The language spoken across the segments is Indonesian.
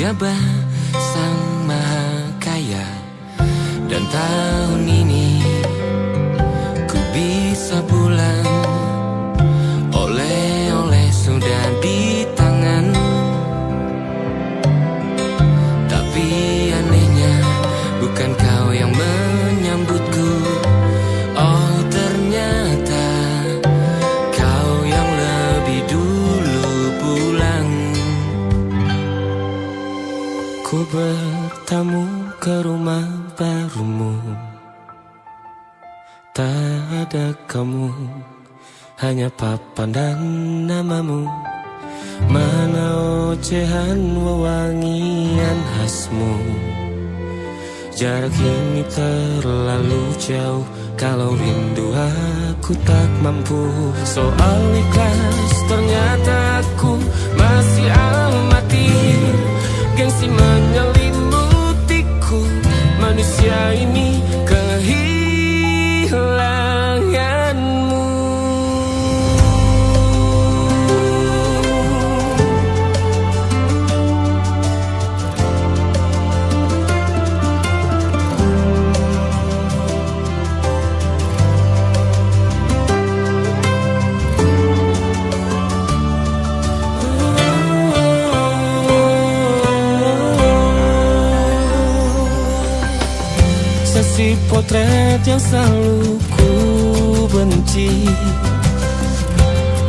pejabat sang maha kaya. Dan tahun ini ku bisa pulang, oleh-oleh sudah di tangan. Tapi anehnya bukan kau yang menyambutku. Oh ternyata kau yang lebih dulu pulang. Ku bertamu ke rumah barumu, tak ada kamu, hanya papan dan namamu. Mana ocehan wewangian khasmu. Jarak ini terlalu jauh, kalau rindu aku tak mampu. Soal ikhlas ternyata aku masih amati. Gengsi menyelimutiku, manusia ini kehilanganmu. Si potret yang selalu ku benci,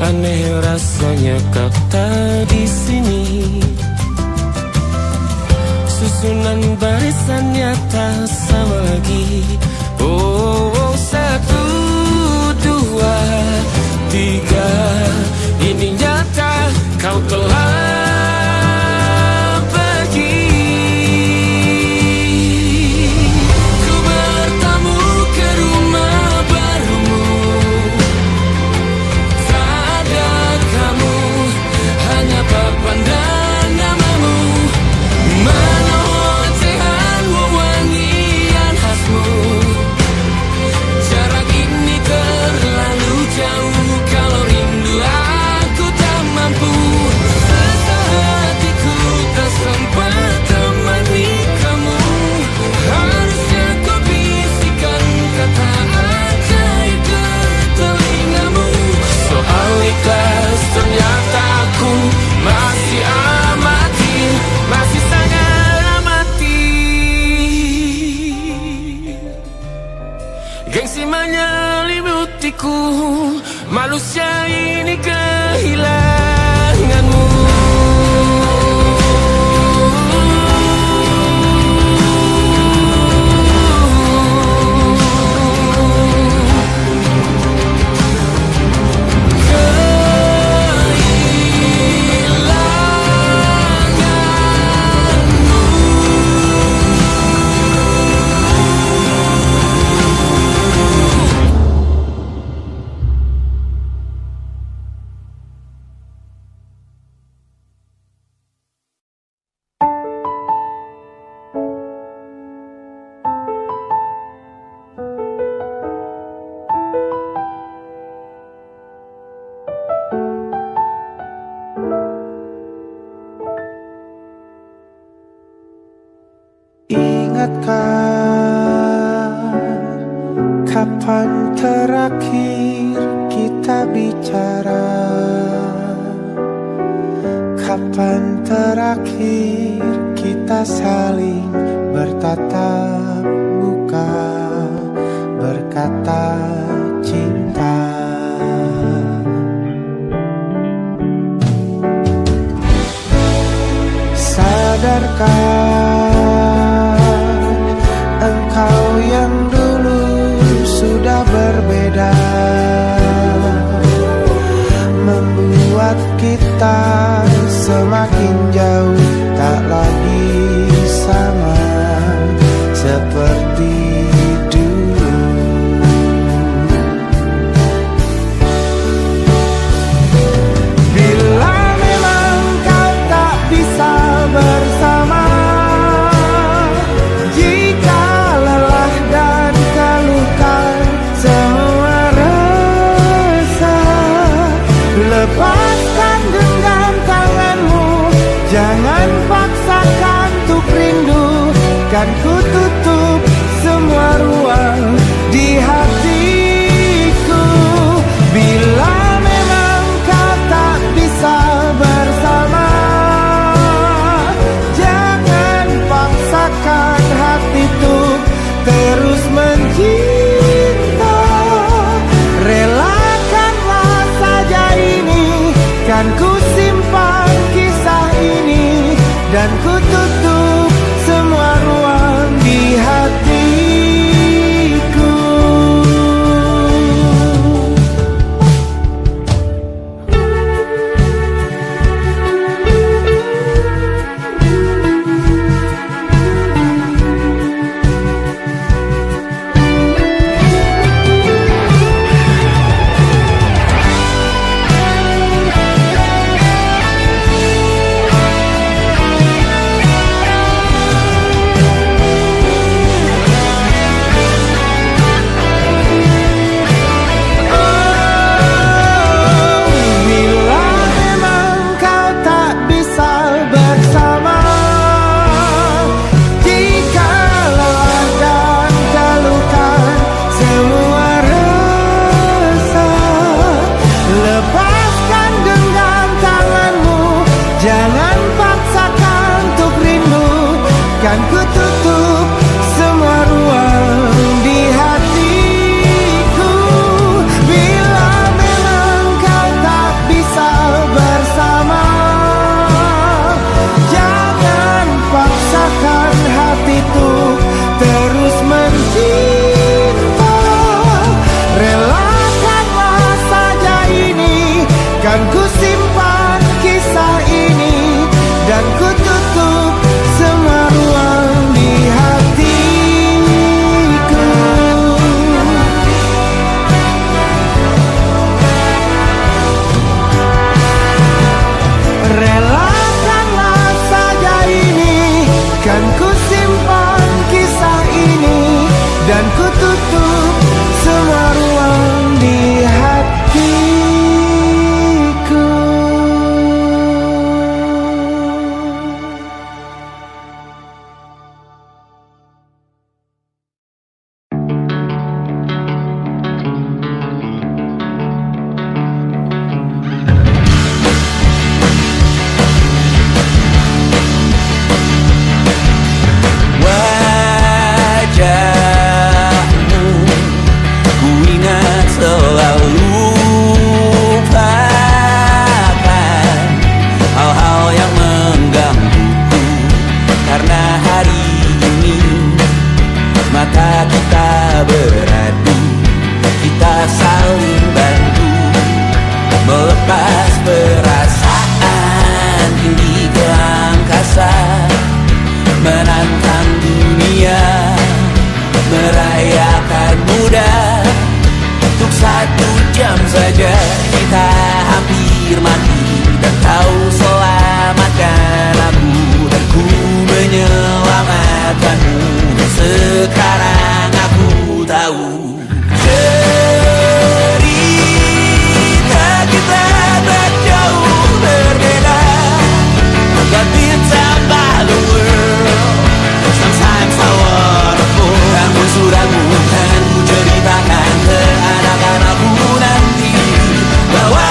aneh rasanya kau tak di sini. Susunan barisannya tak sama lagi. Oh, oh, 1, 2, 3, ini nyata kau telah ternyata aku masih amati, masih sangat amati. Gengsi menyelimutiku, manusia ini kehilanganmu. Kapan terakhir kita bicara? Kapan terakhir kita saling bertatap muka, berkata cinta? Sadarkah engkau yang dulu sudah berbeda, membuat kita semakin jauh, tak lagi sama seperti dulu. Bila memang kau tak bisa bersama, jika lelah dan keluhkan semua rasa, lepaskan genggam tanganmu, jangan paksa kan ku tutup semua ruang di hatiku. Bila memang kau tak bisa bersama, jangan paksakan hati tuh terus mencinta. Relakanlah saja ini, kan ku simpan kisah ini, dan ku tutup semua ruang di hatiku. Jangan paksakan untuk rindu, kan ku tutup semua ruang di hatiku. Bila memang kau tak bisa bersama, jangan paksakan hatiku terus mencinta. Relakanlah saja ini, kan ku simpan kisah ini, dan ku tutup semua ruang di hatiku. Relakanlah saja ini, kan ku simpan kisah ini, dan ku tutup semua ruang di hatiku. Wajahmu ku ingat selalu, lupakan hal-hal yang menggangguku. Karena hari ini mata kita beradu, kita saling bantu melepas perasaan tinggi ke angkasa, menantang dunia, merayakan muda. Untuk 1 jam saja kita hampir mati, dan kau selamatkan aku, dan ku menyelamatkanmu. Sekarang aku tahu cerita kita tak jauh berbeda, but it's about the world. Sometimes I wonderful. Namun suratmu kan ku ceritakan ke anak-anakku nanti, bahwa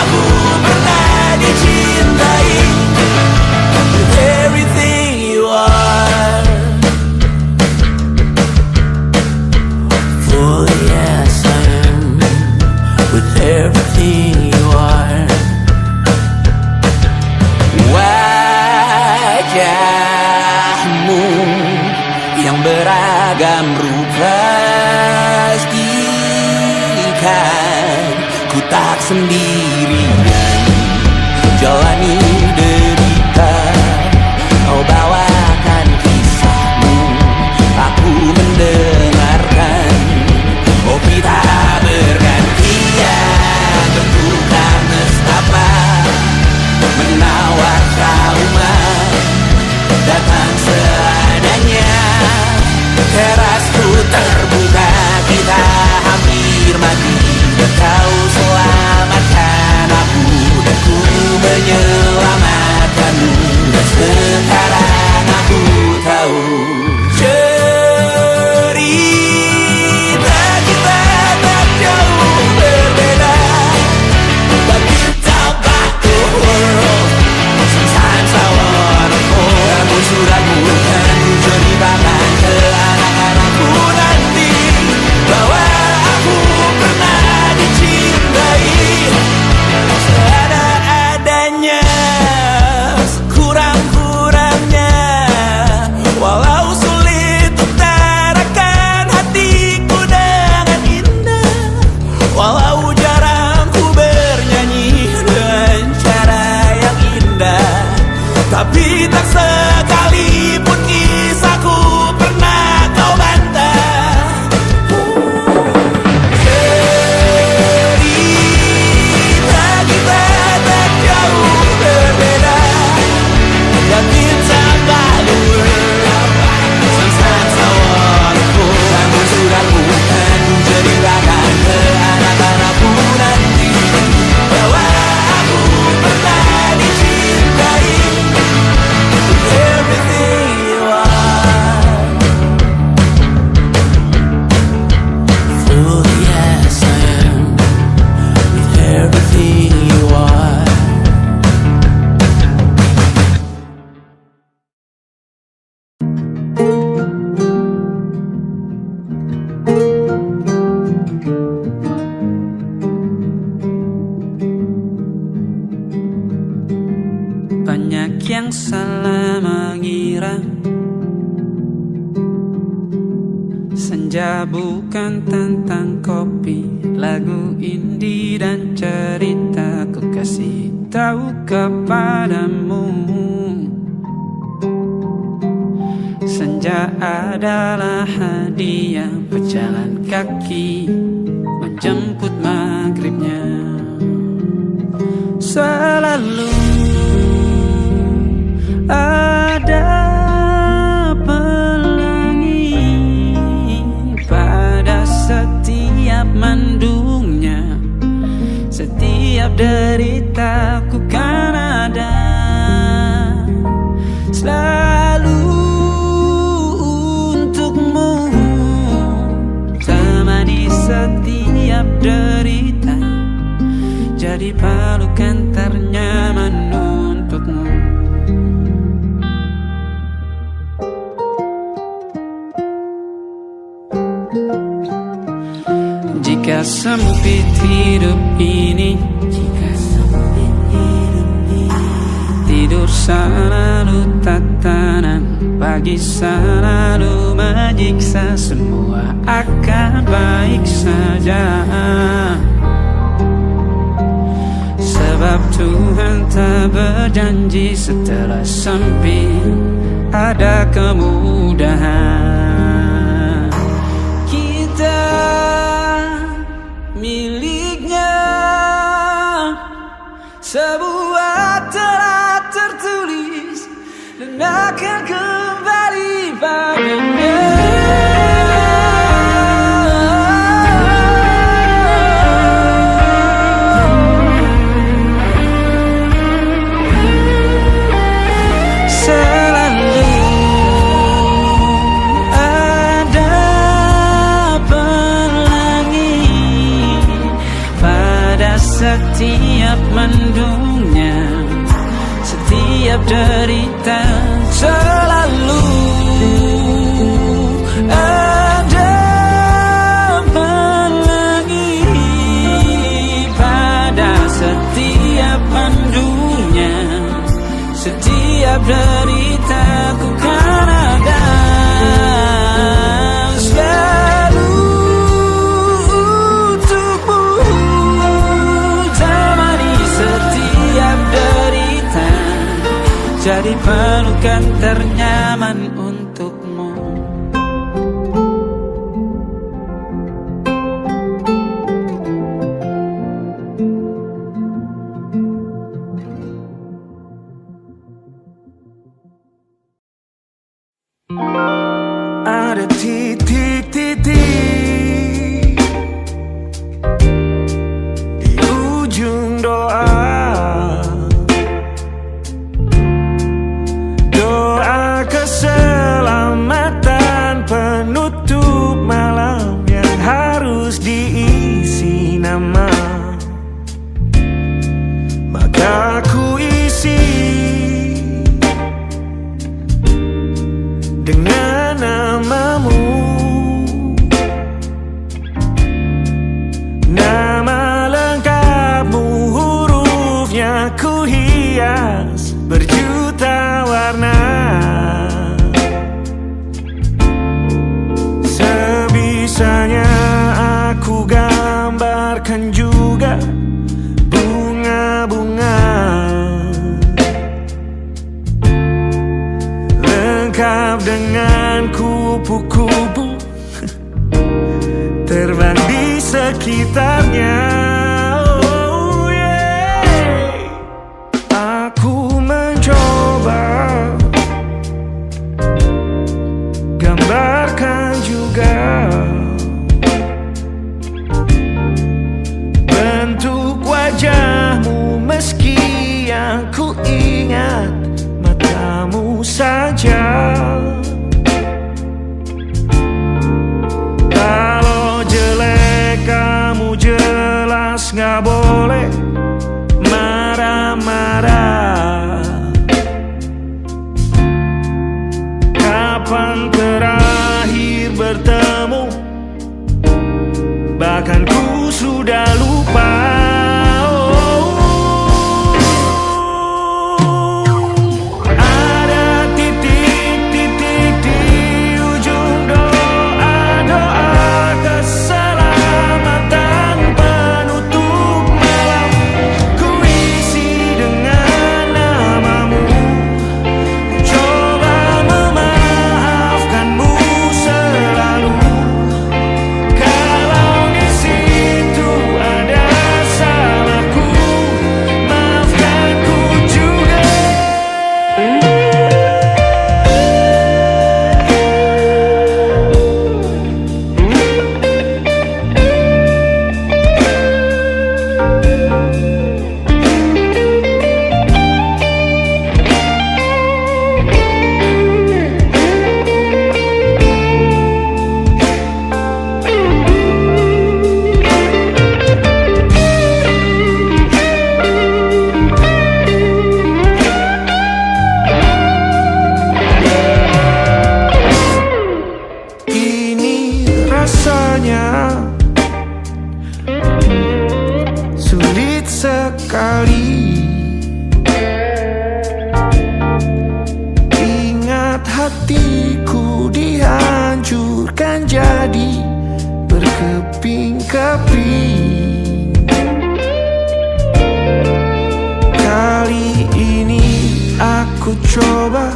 aku pernah dicintai with everything you are. For yes I am, with everything you are. Wajahmu yang beragam rupa, pastikan ku tak sendirian jalani derita. Kau bawakan kisahmu, aku mendengarkan. Oh kita bergantian bertukar nestapa, menawar trauma datang seadanya. Terasku terbuka, kita hampir mati, dan kau selamatkan aku, dan ku menyelamatkanmu. Dan sekarang aku tahu yang salah mengira senja bukan tentang kopi, lagu indie dan cerita ku kasih tahu kepadamu. Senja adalah hadiah pejalan kaki menjemput maghribnya. Selalu ada pelangi pada setiap mendungnya. Setiap deritaku kan ada selalu untukmu. Temani setiap derita, jadi pelukan ternyaman untukmu. Jika sempit hidup ini, tidur selalu tatanan, pagi selalu menyiksa, semua akan baik saja. Sebab Tuhan tak berjanji setelah sempit ada kemudahan. Kita miliknya, sebuah telah tertulis dan akan kembali padanya. Setiap mendungnya, setiap derita, selalu ada pelangi pada setiap mendungnya. Setiap derita ku kan ada selalu untukmu. Jadi pelukan ternyaman untukmu. Ada titik-titik di ujung doa, keselamatan penutup malam yang harus diisi nama. Maka ku isi dengan namamu, nama lengkapmu, hurufnya ku hias berjuta warna. Sebisanya aku gambarkan juga bunga-bunga, lengkap dengan kupu-kupu terbang di sekitarnya. Oh yeah. Aku mencoba gambarkan juga bentuk wajahmu, meski yang ku ingat matamu saja. Kalau jelek kamu jelas gak boleh marah-marah. Kapan terakhir bertemu, bahkan ku sudah lupa. ku coba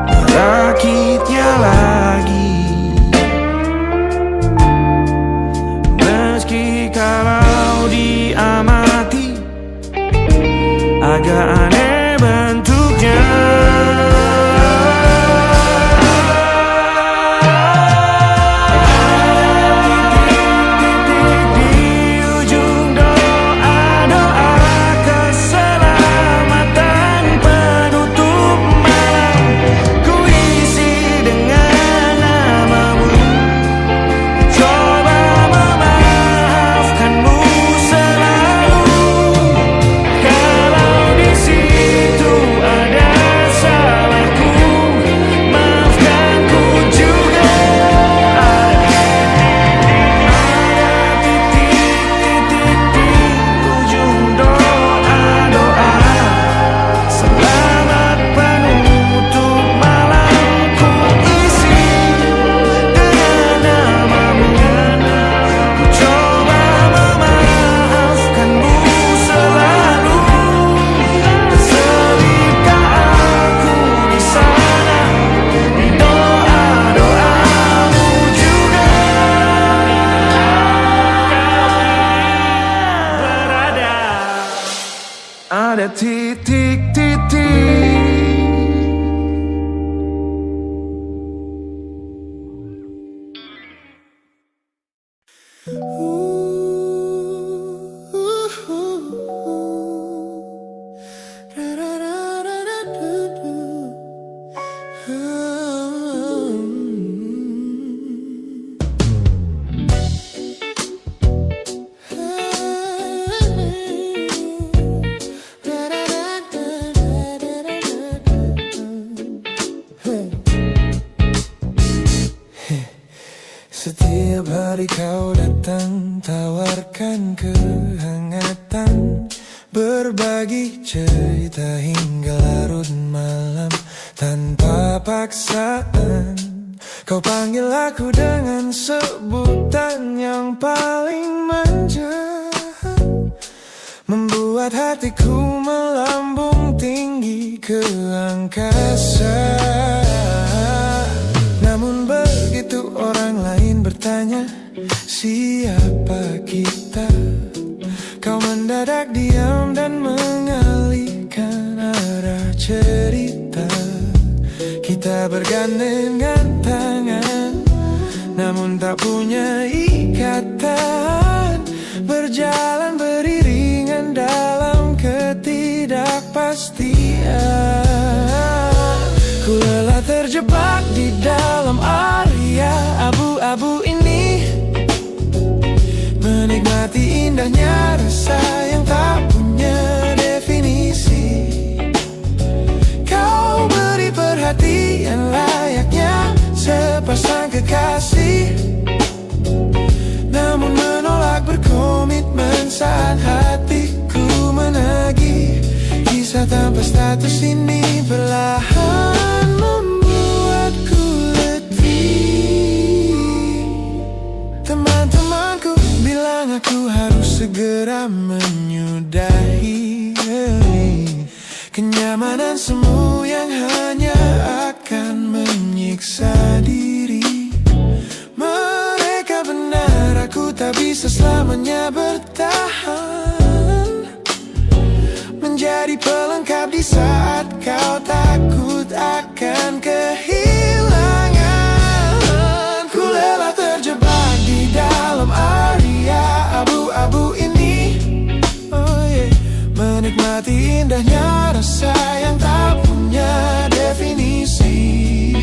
merakitnya lagi. Meski kalau diamati agak aneh bentuknya. Ada titik-titik. Setiap hari kau datang, tawarkan kehangatan, berbagi cerita hingga larut malam tanpa paksaan. Kau panggil aku dengan sebutan yang paling manja, membuat hatiku melambung tinggi ke angkasa. Namun begitu orang lain bertanya, siapa kita? Kau mendadak diam dan mengalihkan arah cerita. Kita bergandengan tangan, namun tak punya ikatan, berjalan beriringan dalam ketidakpastian. Ku lelah terjebak di dalam area abu-abu ini, menikmati indahnya rasa yang tak punya definisi. Kau beri perhatian layaknya sepasang kekasih, namun menolak berkomitmen saat hatiku menagih. Kisah tanpa status ini perlahan membuatku letih. Teman-temanku bilang aku harus segera menyudahi kenyamanan semu yang hanya akan menyiksa diri. Mereka benar, aku tak bisa selamanya bertahan, menjadi pelengkap di saat kau takut akan kehilangan. Ku lelah terjebak di dalam area abu-abu ini, menikmati indahnya rasa yang tak punya definisi.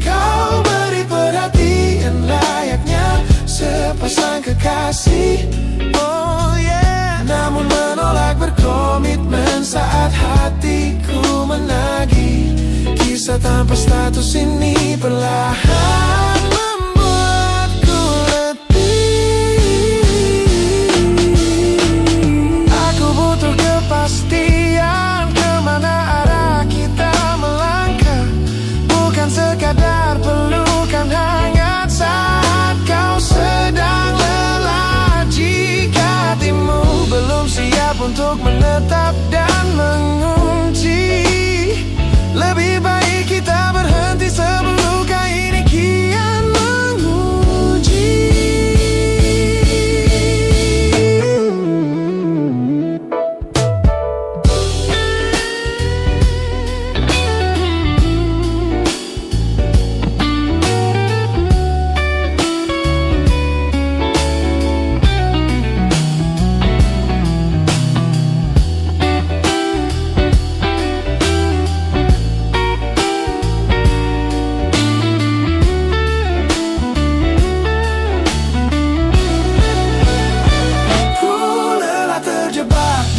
Kau beri perhatian layaknya sepasang kekasih, namun menolak berkomitmen saat hatiku menagih. Kisah tanpa status ini perlahan membuatku letih. Aku butuh kepastian kemana arah kita melangkah, bukan sekadar pelukan hangat saat kau sedang lelah. Jika hatimu belum siap untuk menetap dan mengulang, Lebih baik kita berhenti sebelum luka ini kian menguji.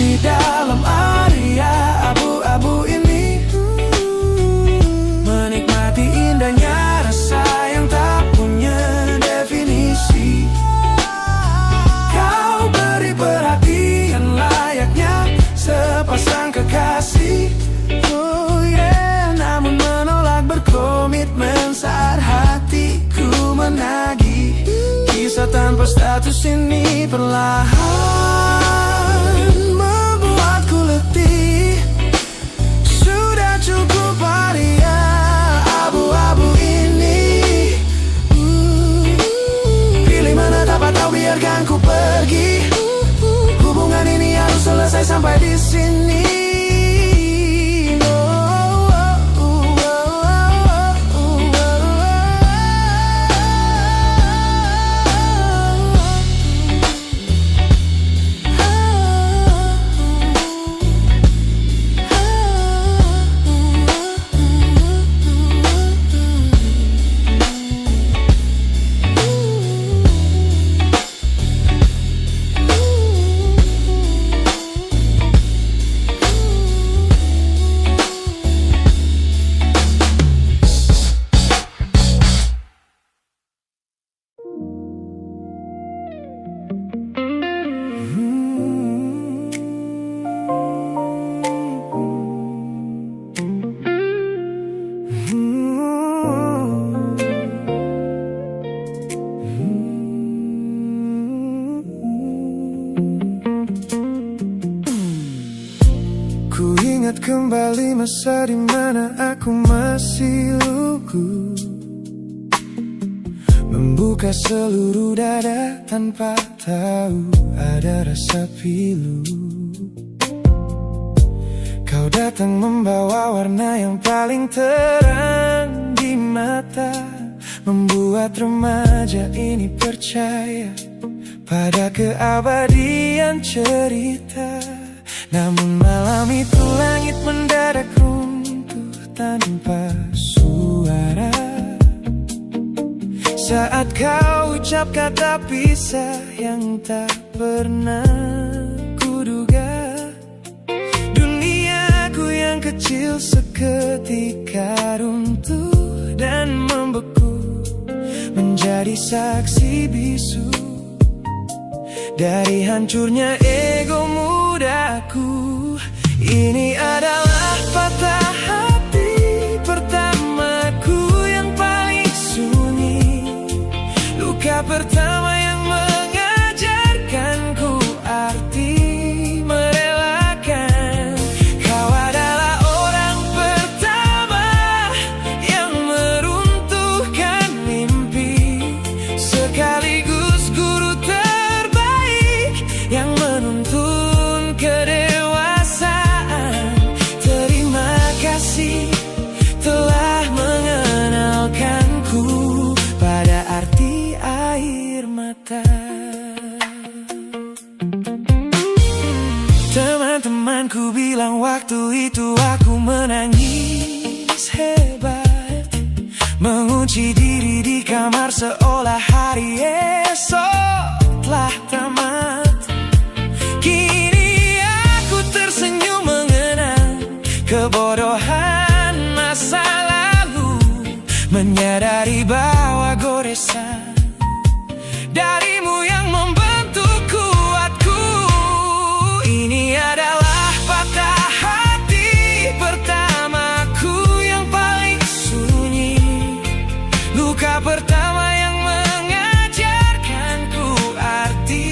Di dalam area abu-abu ini, menikmati indahnya rasa yang tak punya definisi. Kau beri perhatian layaknya sepasang kekasih. Oh yeah, namun menolak berkomitmen saat hatiku menagih. Kisah tanpa status ini perlahan cukup area abu-abu ini. Pilih mana dapat tahu, biarkan ku pergi. Hubungan ini harus selesai sampai di sini. Ku ingat kembali masa di mana aku masih lugu, membuka seluruh dada tanpa tahu ada rasa pilu. Kau datang membawa warna yang paling terang di mata, membuat remaja ini percaya pada keabadian cerita. Namun malam itu langit mendadak runtuh tanpa suara saat kau ucap kata pisah yang tak pernah kuduga. Duniaku yang kecil seketika runtuh dan membeku, menjadi saksi bisu dari hancurnya ego mudaku. Ini adalah patah hati pertamaku yang paling sunyi, luka pertama yang mengajarkanku arti merelakan. Kau adalah orang pertama yang meruntuhkan mimpi, sekaligus guru terbaik yang menuntun kedewasaan. Terima kasih telah mengenalkanku pada arti air mata. Teman-temanku bilang waktu itu aku menangis hebat, mengunci diri di kamar seolah hari esok telah tamat. Kini aku tersenyum mengenang kebodohan masa lalu, menyadari bahwa goresan darimu yang membentuk kuatku. Ini adalah patah hati pertamaku yang paling sunyi, luka pertama yang mengajarkanku arti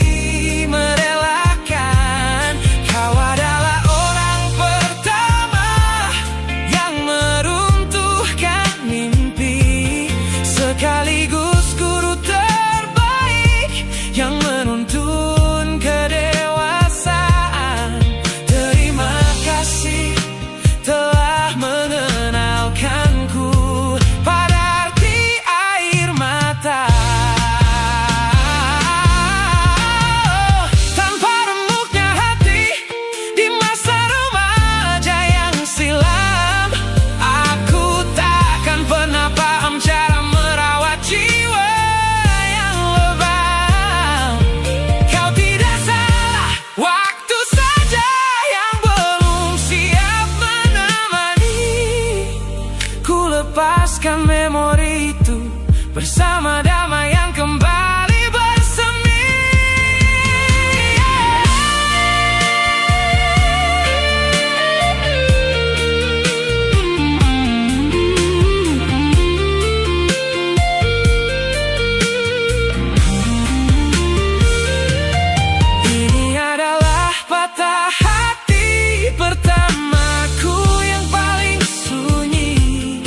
lepaskan memori itu bersama damai yang kembali bersemi. Ini adalah patah hati pertamaku yang paling sunyi,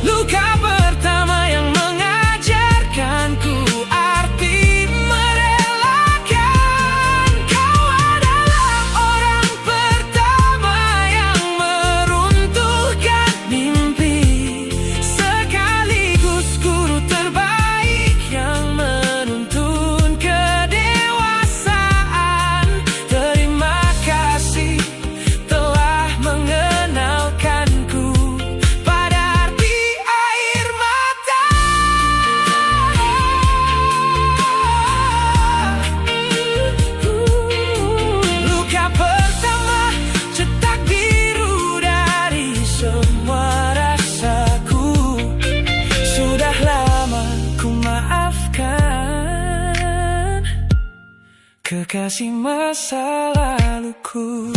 luka pertama yang mengajarkanku arti merelakan. Kau adalah orang pertama yang meruntuhkan mimpi, sekaligus guru terbaik yang menuntun kedewasaan. Terima kasih telah mengenalkanku pada arti air mata. Luka pertama cetak biru dari semua rasaku. Sudah lama ku maafkan kekasih masa laluku.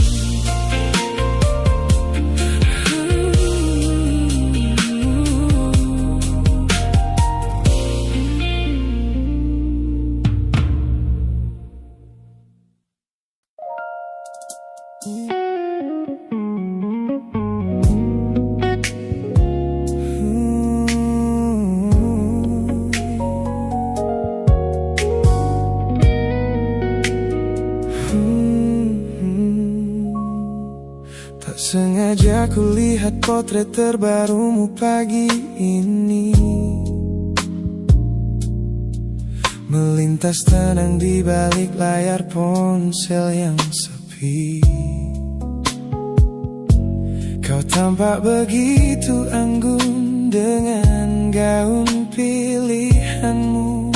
Tak sengaja kulihat potret terbarumu pagi ini, melintas tenang di balik layar ponsel yang sepi. Kau tampak begitu anggun dengan gaun pilihanmu,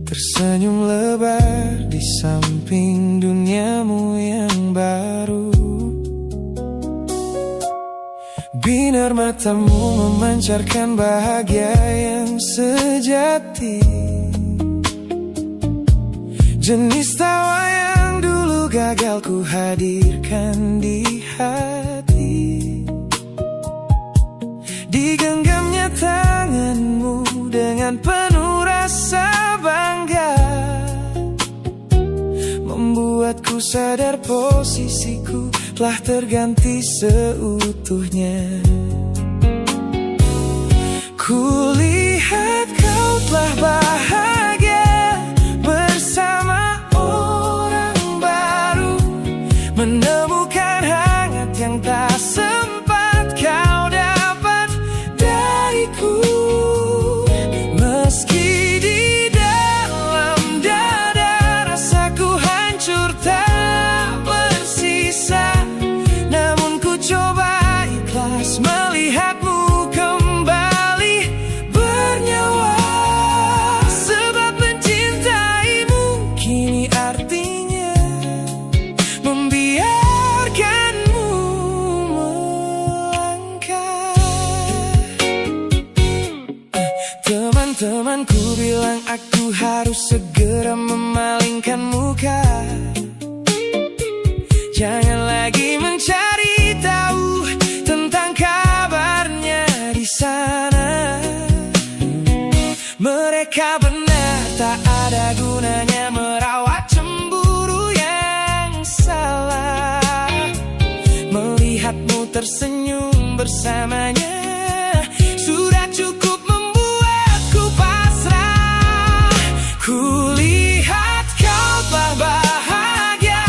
tersenyum lebar di samping duniamu yang baru. Binar matamu memancarkan bahagia yang sejati, jenis tawa yang dulu gagal ku hadirkan di hati. Digenggamnya tanganmu dengan penuh rasa bangga, membuatku sadar posisiku telah terganti seutuhnya. Kulihat kau telah bahagia bersama orang baru, menemukan hangat yang tak sempat kau dapat dariku. Meski di dalam dada rasaku hancur tak bersisa, namun ku coba ikhlas melihatmu kembali bernyawa. Sebab mencintaimu kini artinya membiarkanmu melangkah. Teman-temanku bilang aku harus segera memalingkan muka, jangan lagi mencari tahu tentang kabarnya di sana. Mereka benar, tak ada gunanya merawat cemburu yang salah. Melihatmu tersenyum bersamanya sudah cukup membuatku pasrah. Kulihat kau telah bahagia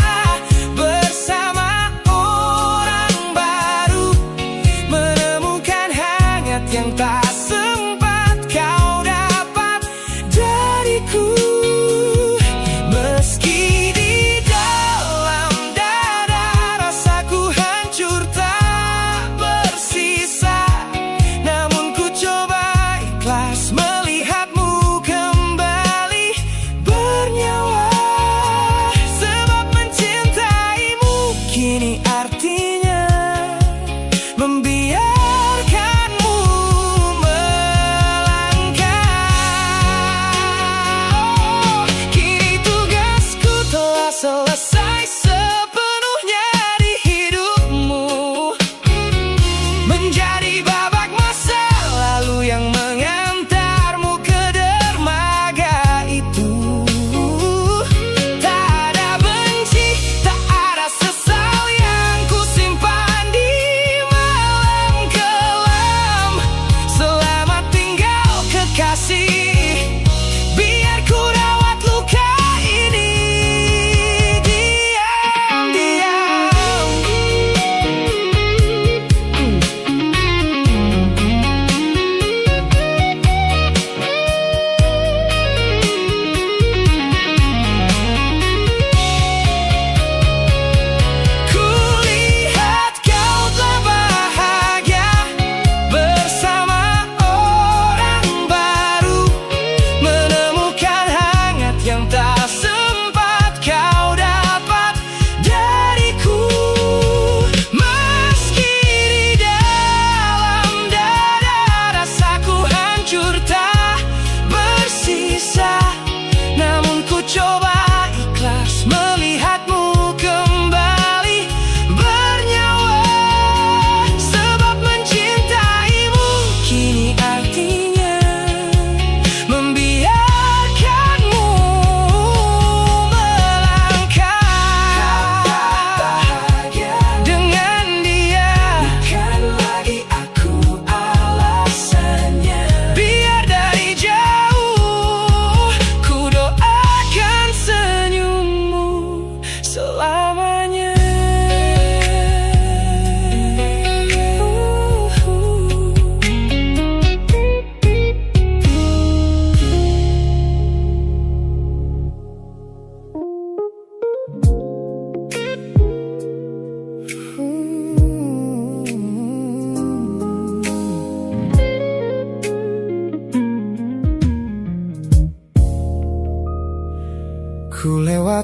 bersama orang baru, menemukan hangat yang tak sempat kau dapat dariku. Meski di dalam dada rasaku hancur tak bersisa,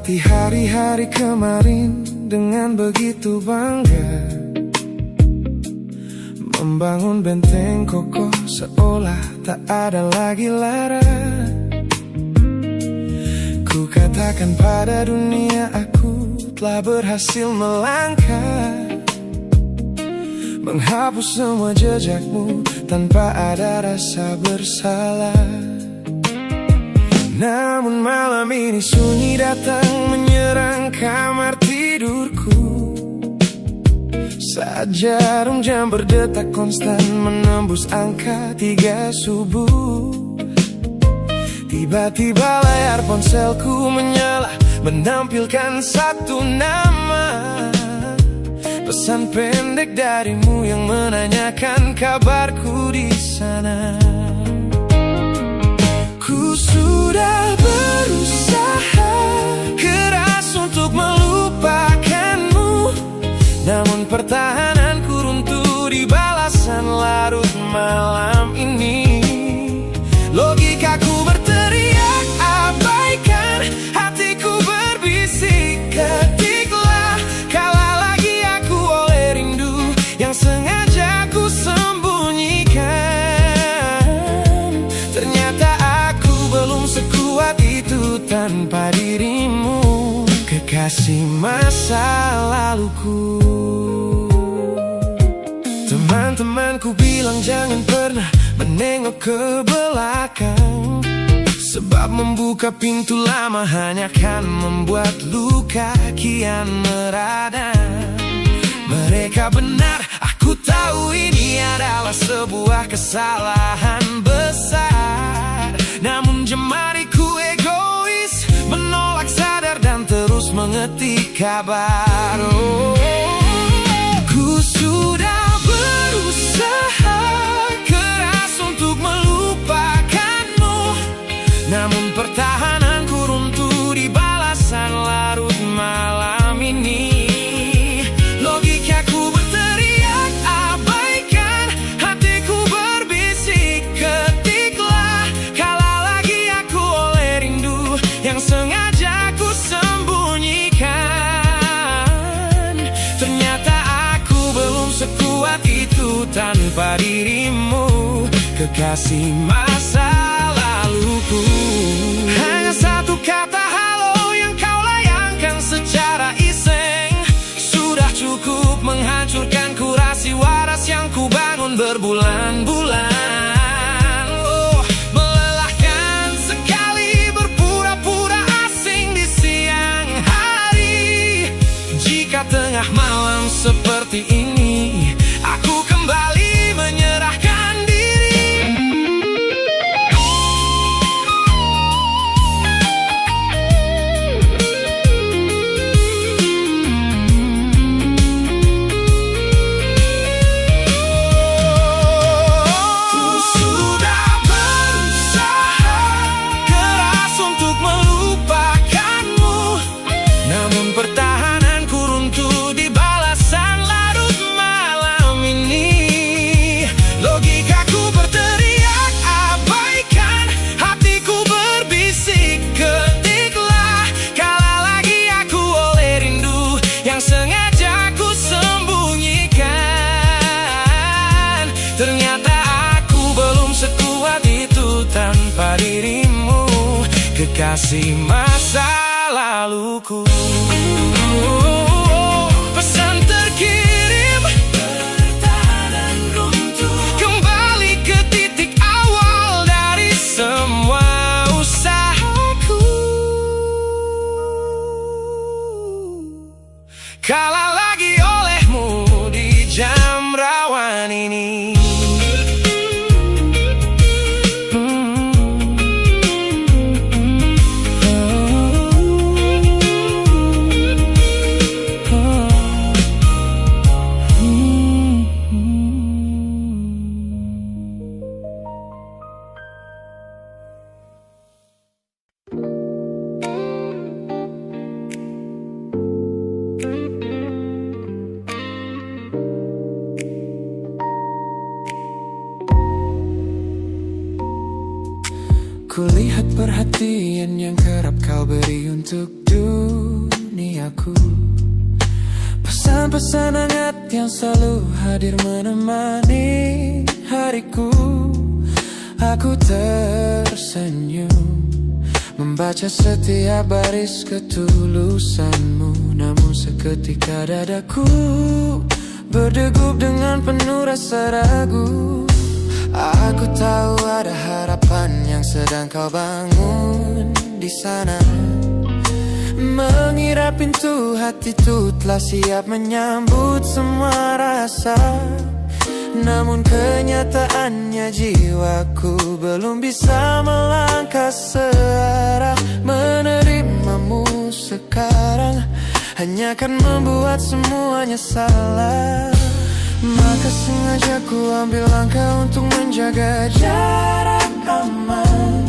Melewati hari-hari kemarin dengan begitu bangga, membangun benteng kokoh seolah tak ada lagi lara. Ku katakan pada dunia aku telah berhasil melangkah, menghapus semua jejakmu tanpa ada rasa bersalah. Namun malam ini sunyi datang menyerang kamar tidurku, saat jarum jam berdetak konstan menembus angka 3 subuh. Tiba-tiba layar ponselku menyala, menampilkan satu nama, pesan pendek darimu yang menanyakan kabarku di sana. Ku sudah berusaha keras untuk melupakanmu, namun pertahananku runtuh di balasan larut malam ini. Logikaku berteriak abaikan, hatiku berbisik ketiklah, kalah lagi aku oleh rindu yang sengaja ku sembunyikan. Ternyata aku belum sekuat itu tanpa dirimu, kekasih masa laluku. Teman-temanku bilang jangan pernah menengok ke belakang, sebab membuka pintu lama hanya akan membuat luka kian meradang. Mereka benar, aku tahu ini adalah sebuah kesalahan besar, namun jemariku egois menolak sadar dan terus mengetik kabar. Ku sudah berusaha keras untuk melupakanmu, namun pertahananku runtuh di balasan larut malam ini. Logikaku berteriak abaikan, hatiku berbisik ketiklah, kalah lagi aku oleh rindu yang sengaja ku sembunyikan. Ternyata aku belum sekuat itu tanpa dirimu, kekasih masa laluku. Hanya satu kata halo yang kau layangkan secara iseng sudah cukup menghancurkan kurasi waras yang ku bangun berbulan-bulan. Oh, melelahkan sekali berpura-pura asing di siang hari. Jika tengah malam seperti ini aku kembali menyerahkan diri. Ku sudah berusaha keras untuk melupakanmu, namun pertahananku runtuh di balasan larut malam ini. Logikaku berteriak abaikan, hatiku berbisik ketiklah, kalah lagi aku oleh rindu yang sengaja ku sembunyikan. Ternyata aku belum sekuat itu tanpa dirimu, kekasih masa laluku. Pesan terkirim, pertahanan runtuh, kembali ke titik awal dari semua usahaku. Kalah lagi olehmu di jam rawan ini. Kulihat perhatian yang kerap kau beri untuk dulu. duniaku. Pesan-pesan hangat yang selalu hadir menemani hariku. Aku tersenyum membaca setiap baris ketulusanmu. Namun seketika dadaku berdegup dengan penuh rasa ragu. Aku tahu ada harapan yang sedang kau bangun di sana. Mengira pintu hatiku telah siap menyambut semua rasa. Namun kenyataannya jiwaku belum bisa melangkah searah. Menerimamu sekarang hanya akan membuat semuanya salah. Maka sengaja ku ambil langkah untuk menjaga jarak aman.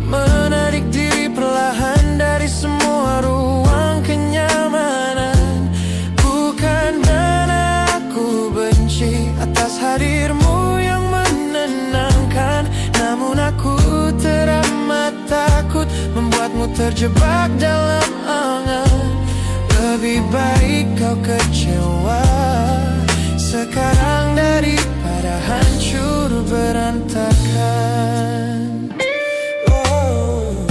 Menarik diri perlahan dari semua ruang kenyamanan. Bukan karena aku benci atas hadirmu yang menenangkan, namun aku teramat takut membuatmu terjebak dalam angan. Lebih baik kau kecewa sekarang daripada hancur berantakan.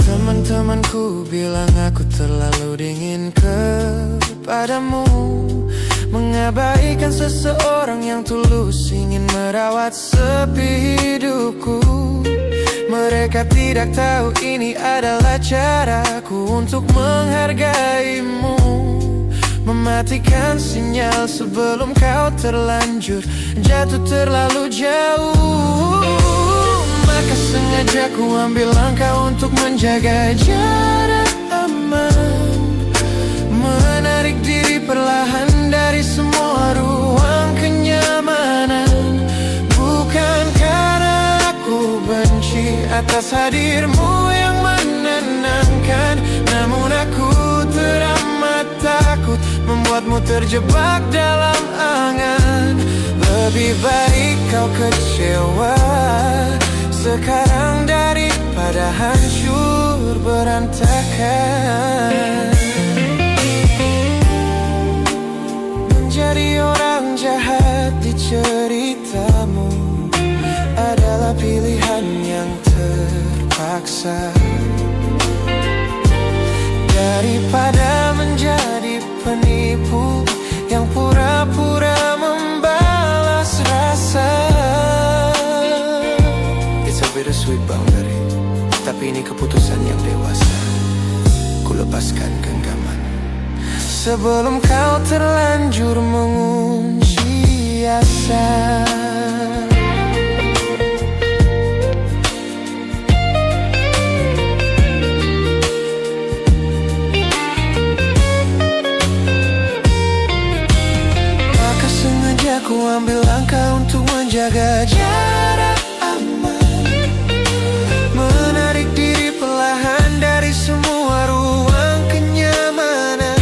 Teman-temanku bilang aku terlalu dingin kepadamu, mengabaikan seseorang yang tulus ingin merawat sepi hidupku. Mereka tidak tahu ini adalah caraku untuk menghargaimu. Mematikan sinyal sebelum kau terlanjur jatuh terlalu jauh. Maka sengaja ku ambil langkah untuk menjaga jarak aman. Menarik diri perlahan dari semua ruang kenyamanan. Bukan karena aku benci atas hadirmu yang menenangkan, namun aku teramat takut membuatmu terjebak dalam angan. Lebih baik kau kecewa sekarang daripada hancur berantakan. Menjadi orang jahat di ceritamu adalah pilihan yang terpaksa, daripada menjadi penipu yang pura-pura membalas rasa. It's a bittersweet boundary, tapi ini keputusan yang dewasa. Ku lepaskan genggaman sebelum kau terlanjur mengunci asa. Ku ambil langkah untuk menjaga jarak aman. Menarik diri perlahan dari semua ruang kenyamanan.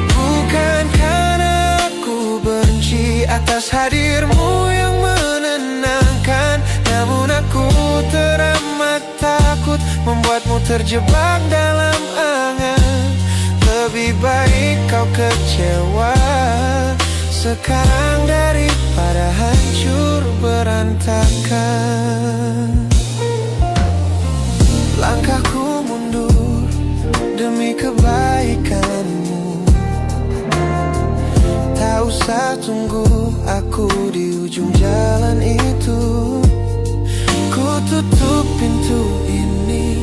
Bukan karena aku benci atas hadirmu yang menenangkan, namun aku teramat takut membuatmu terjebak dalam angan. Lebih baik kau kecewa sekarang daripada hancur berantakan. Langkahku mundur demi kebaikanmu. Tak usah tunggu aku di ujung jalan itu. Ku tutup pintu ini,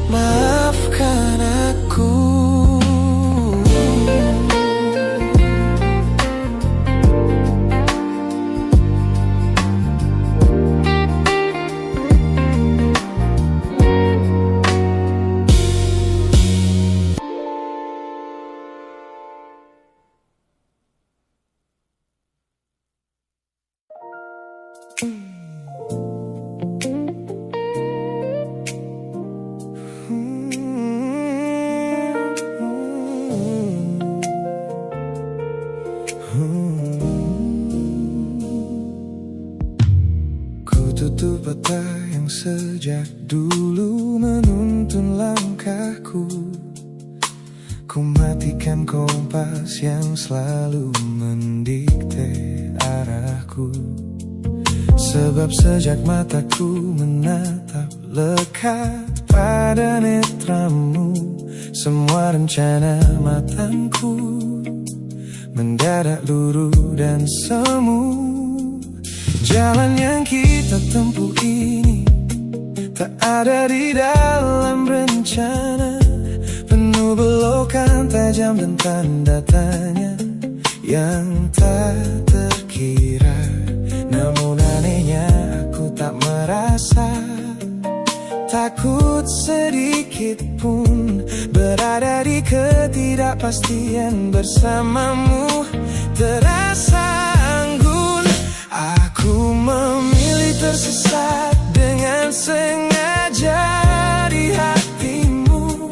maafkan aku. Tutup mata yang sejak dulu menuntun langkahku. Ku bagaikan kompas yang selalu mendikte arahku. Sebab sejak mataku menatap lekat pada netramu, semua rencana matangku mendadak luruh dan semu. Jalan yang kita tempuh ini tak ada di dalam rencana, penuh belokan tajam dan tanda tanya yang tak terkira. Namun anehnya aku tak merasa takut sedikit pun berada di ketidakpastian bersamamu. Terasa anggun, aku memilih tersesat dengan sengaja di hatimu,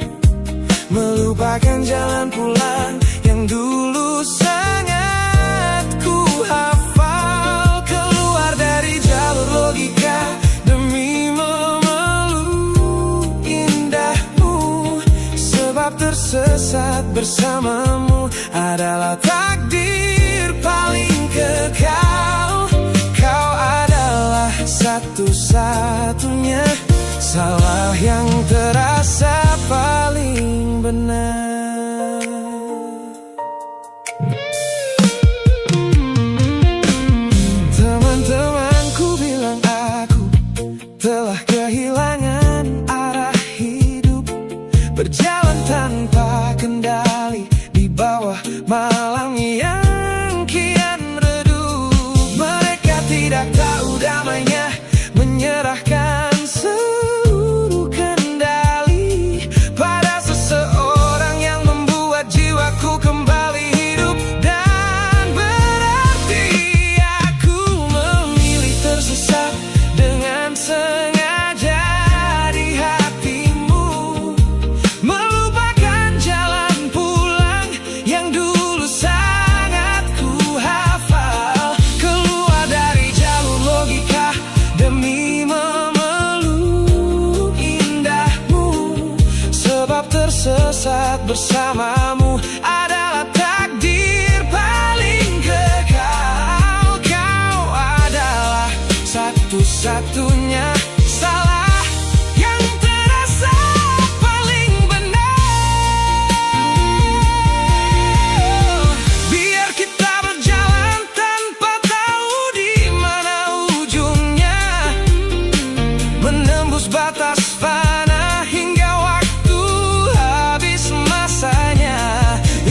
melupakan jalan pulang yang dulu sangat ku hafal, keluar dari jalur logika demi memeluk indahmu. Sebab tersesat bersamamu adalah takdir paling kekal. Kau adalah satu-satunya salah yang terasa paling benar. Teman-temanku bilang aku telah kehilangan arah hidup, berjalan tanpa kendali di bawah malam yang kian redup. Mereka tidak tahu damainya menyerahkan seluruh kendali pada seseorang yang membuat jiwaku kembali hidup dan berarti. Aku memilih tersesat dengan sengaja di hatimu, melupakan jalan pulang yang dulu sangat ku hafal, keluar dari jalur logika demi memeluk indahmu. Sebab tersesat bersamamu adalah takdir paling kekal. Kau adalah satu-satunya salah yang terasa paling benar. Biar kita berjalan tanpa tahu di mana ujungnya, menembus batas fana hingga waktu habis masanya.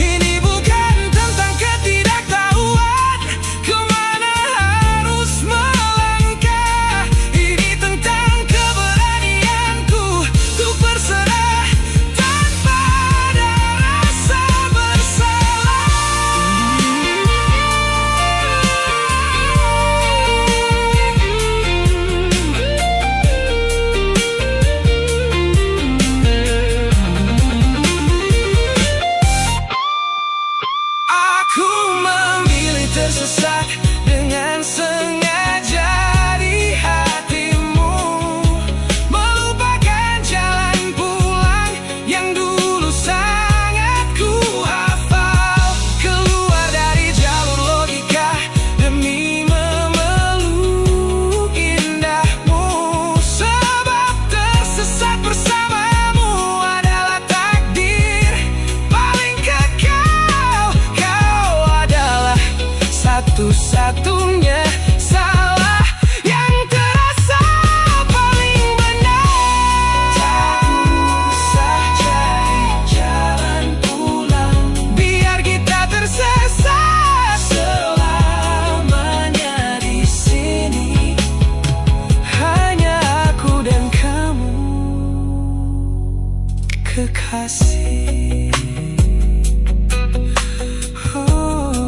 Ini bukan tentang ketidaktahuan kemana harus melangkah, ini tentang keberanianku untuk berserah tanpa ada rasa bersalah. Aku memilih tersesat dengan sengaja di hatimu, melupakan jalan pulang yang dulu sangat ku hafal, keluar dari jalur logika demi memeluk indahmu. Sebab tersesat bersamamu adalah takdir paling kekal. Kau adalah satu-satunya salah yang terasa paling benar. Tak usah cari jalan pulang, biar kita tersesat selamanya di sini. Hanya aku dan kamu, kekasih. Oh.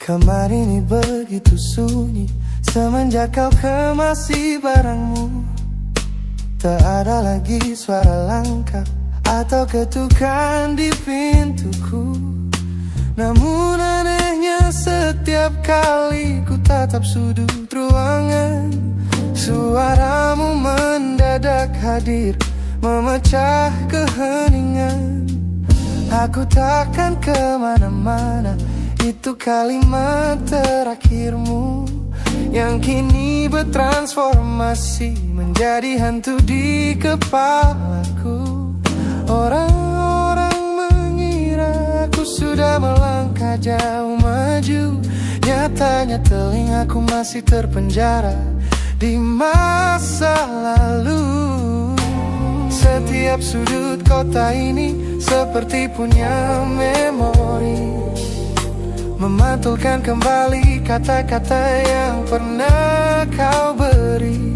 Kemarin ini begitu begitu sunyi semenjak kau kemasi barangmu. Tak ada lagi suara langkah atau ketukan di pintuku. Namun anehnya setiap kali ku tatap sudut ruangan, suaramu mendadak hadir memecah keheningan. Aku takkan kemana-mana, itu kalimat terakhirmu yang kini bertransformasi menjadi hantu di kepalaku. Orang-orang mengira aku sudah melangkah jauh maju, nyatanya telingaku masih terpenjara di masa lalu. Setiap sudut kota ini seperti punya memori, memantulkan kembali kata-kata yang pernah kau beri.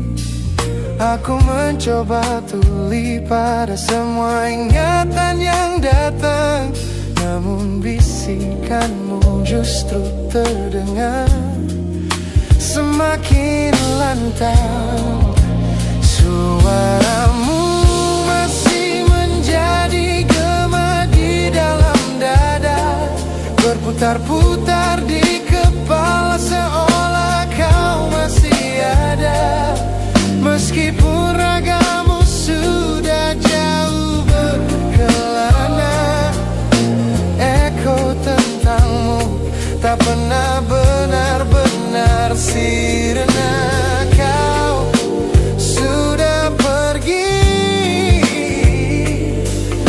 Aku mencoba tuli pada semua ingatan yang datang, namun bisikanmu justru terdengar semakin lantang. Suaramu masih menjadi gema di dalam dada, berputar-putar di kepala seolah kau masih ada. Meskipun ragamu sudah jauh berkelana, eko tentangmu tak pernah benar-benar sirna. Kau sudah pergi,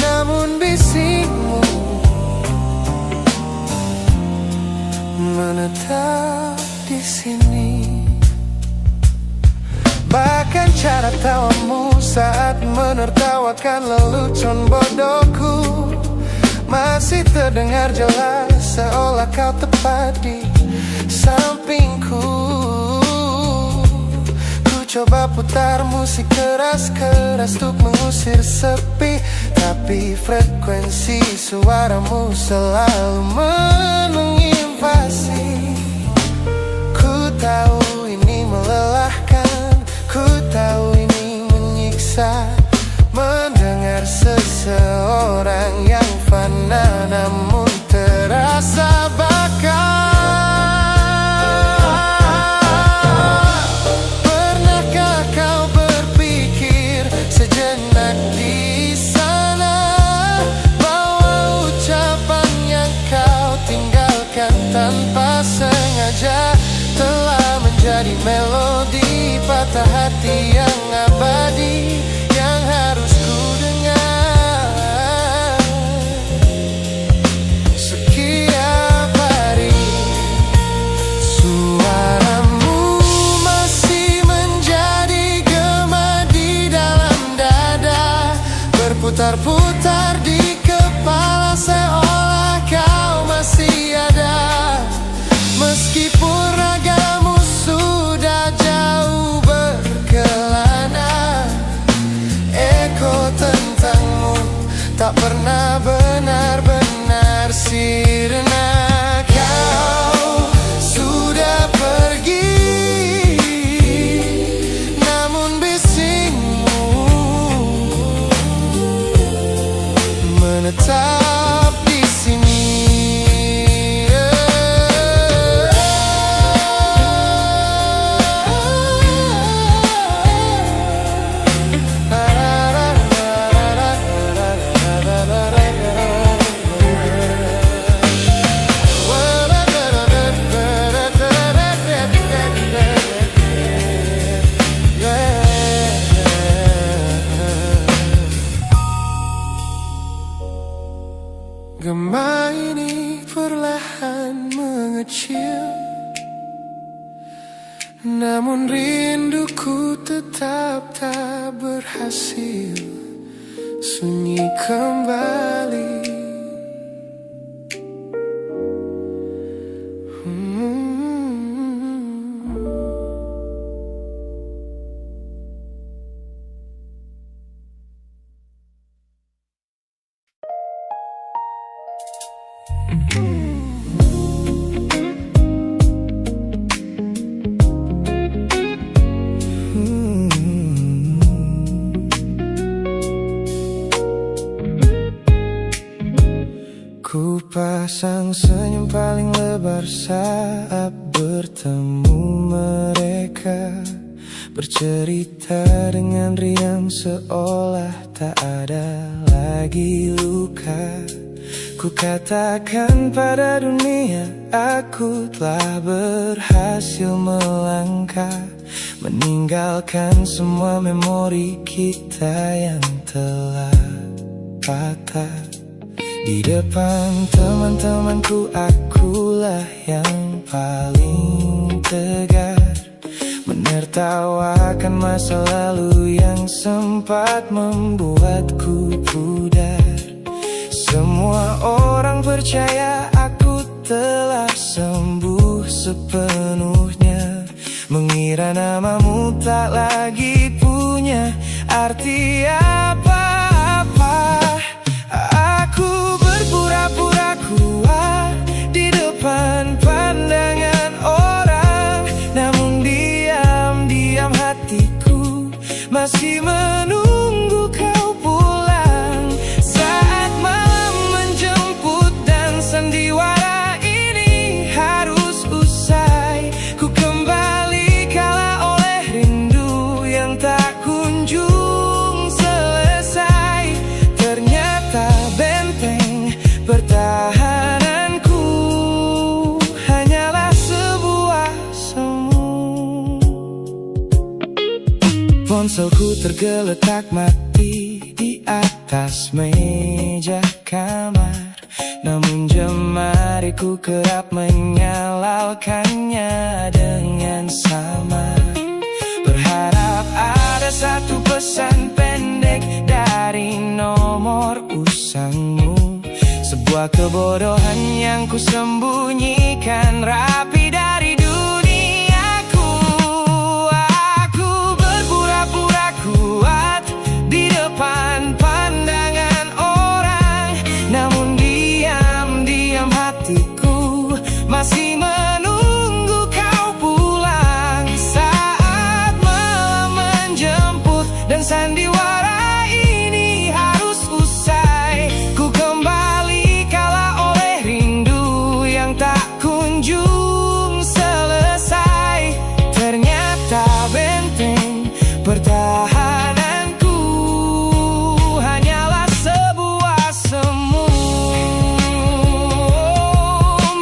namun bisikmu menetap di sini. Bahkan cara tawamu saat menertawakan lelucon bodohku masih terdengar jelas, seolah kau tepat di sampingku. Ku coba putar musik keras-keras untuk mengusir sepi, tapi frekuensi suaramu selalu menginvasi. Ku tahu ini melelahkan, ku tahu ini menyiksa, mendengar seseorang yang fana namun terasa bakal. Pernahkah kau berpikir sejenak di sana bahwa ucapan yang kau tinggalkan tanpa sengaja telah menjadi melodi patah hati yang abadi yang harus ku dengar setiap hari. Suaramu masih menjadi gema di dalam dada, berputar-putar di kepala seolah kau masih ada. Meskipun ragamu sudah jauh berkelana, eko tentangmu tak pernah benar-benar sirna. Kau sudah pergi, namun bisikmu menetap di sini. Gema ini perlahan mengecil, namun rinduku tetap tak berhasil sunyi kembali. Sepasang senyum paling lebar saat bertemu mereka, bercerita dengan riang seolah tak ada lagi luka. Ku katakan pada dunia aku telah berhasil melangkah, meninggalkan semua memori kita yang telah patah. Di depan teman-temanku akulah yang paling tegar, menertawakan masa lalu yang sempat membuatku pudar. Semua orang percaya aku telah sembuh sepenuhnya, mengira namamu tak lagi punya arti apa-apa. Aku berpura-pura kuat di depan pandangan orang, namun diam-diam hatiku masih menunggu kau pulang. Saat malam menjemput dan sandiwara ini harus usai, ku kembali kalah oleh rindu yang tak kunjung selesai. Ternyata benteng pertahananku hanyalah sebuah semu. Ponselku tergeletak mati di atas meja kamar, namun jemariku kerap menyalakannya dengan samar. Berharap ada satu pesan pendek dari nomor usangmu, sebuah kebodohan yang ku sembunyikan rapi dari duniaku. Aku berpura-pura kuat di depan pandangan orang, namun diam-diam hatiku masih menunggu kau pulang. Saat malam menjemput dan sandiwara ini harus usai, ku kembali kalah oleh rindu yang tak kunjung selesai. Ternyata benteng pertahananku hanyalah sebuah semu.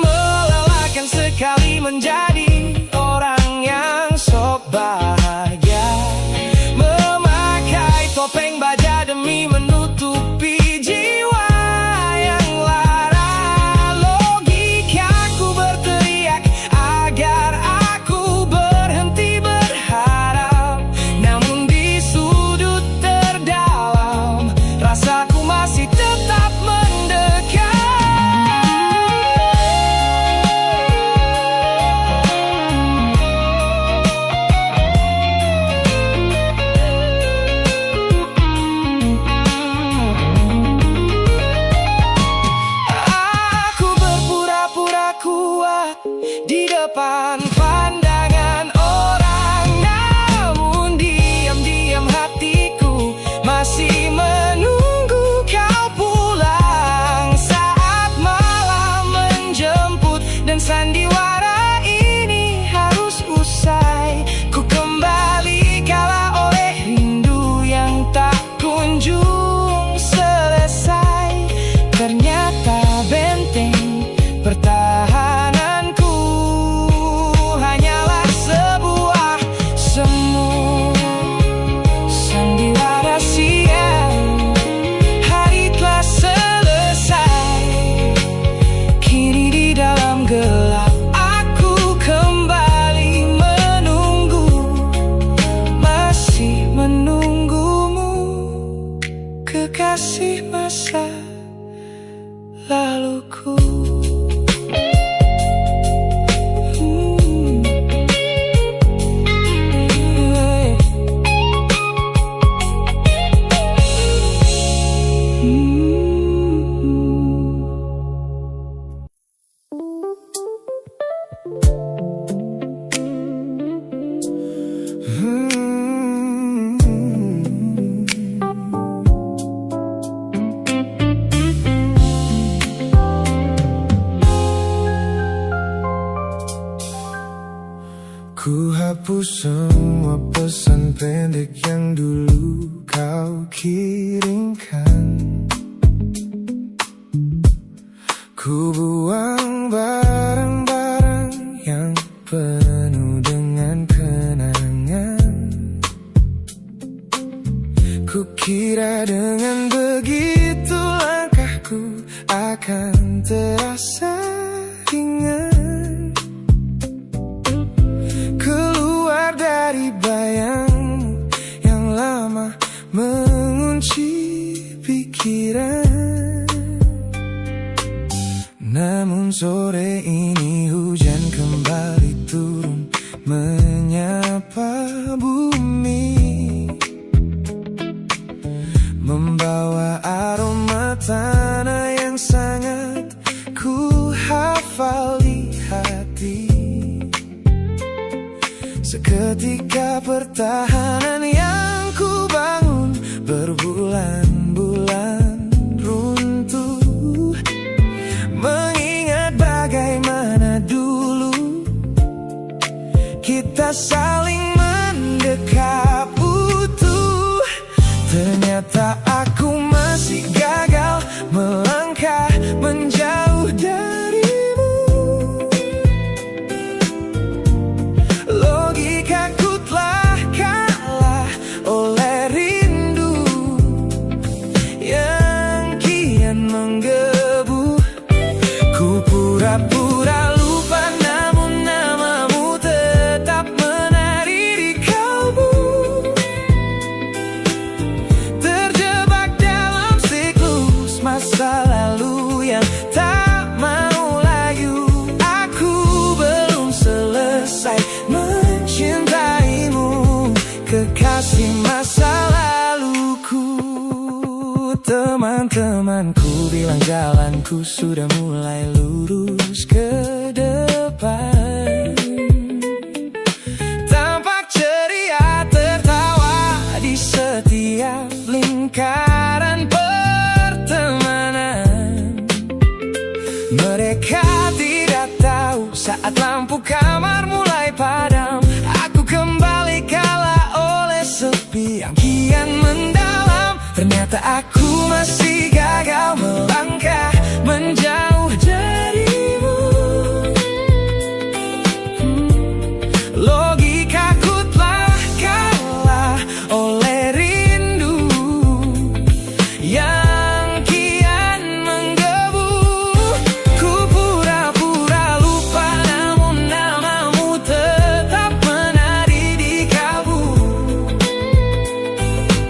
Melelahkan sekali menjadi orang yang sok bahagia, memakai topeng baja demi menutupi jiwa yang lara. Logikaku berteriak agar aku berhenti berharap, namun di sudut terdalam rasaku masih tetap mendekat. semua pesan pendek yang dulu kau kirimkan. Ku buang barang-barang yang penuh dengan kenangan. Ku kira dengan begitu langkahku akan terasa ringan. Keluar dari bayangmu yang lama mengunci pikiran. Namun sore ini hujan kembali turun menyapa bumi, membawa aroma tanah yang sangat ku hafal di hati. Seketika pertahanan yang ku bangun berbulan-bulan runtuh. Mengingat bagaimana dulu kita saling mendekap utuh. Ternyata aku masih gagal melangkah menjauh darimu. Logikaku telah kalah oleh rindu yang kian menggebu. Ku pura-pura lupa namun namamu tetap menari di kalbu. Terjebak dalam siklus masa lalu yang tak mau layu. Aku belum selesai mencintaimu, kekasih masa laluku. Teman-temanku bilang jalanku sudah mulai lurus ke depan. Tampak ceria tertawa di setiap lingkaran pertemanan. Mereka tidak tahu saat lampu kamar mulai padam, aku kembali kalah oleh sepi yang kian mendalam. Ternyata aku masih gagal melangkah menjauh darimu. Logikaku telah kalah oleh rindu yang kian menggebu. Ku pura-pura lupa namun namamu tetap menari di kalbu.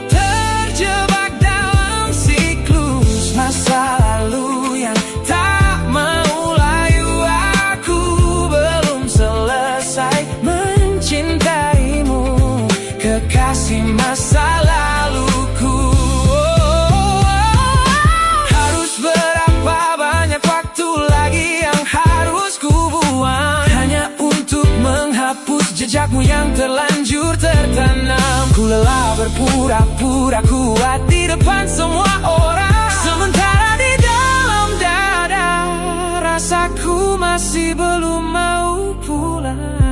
Terjebak dalam siklus masa lalu yang tak mau layu. Aku belum selesai mencintaimu, kekasih masa laluku. Harus berapa banyak waktu lagi yang harus ku buang hanya untuk menghapus jejakmu yang terlanjur tertanam. Ku lelah berpura-pura kuat di depan semua orang, sementara di dalam dada rasaku masih belum mau pulang.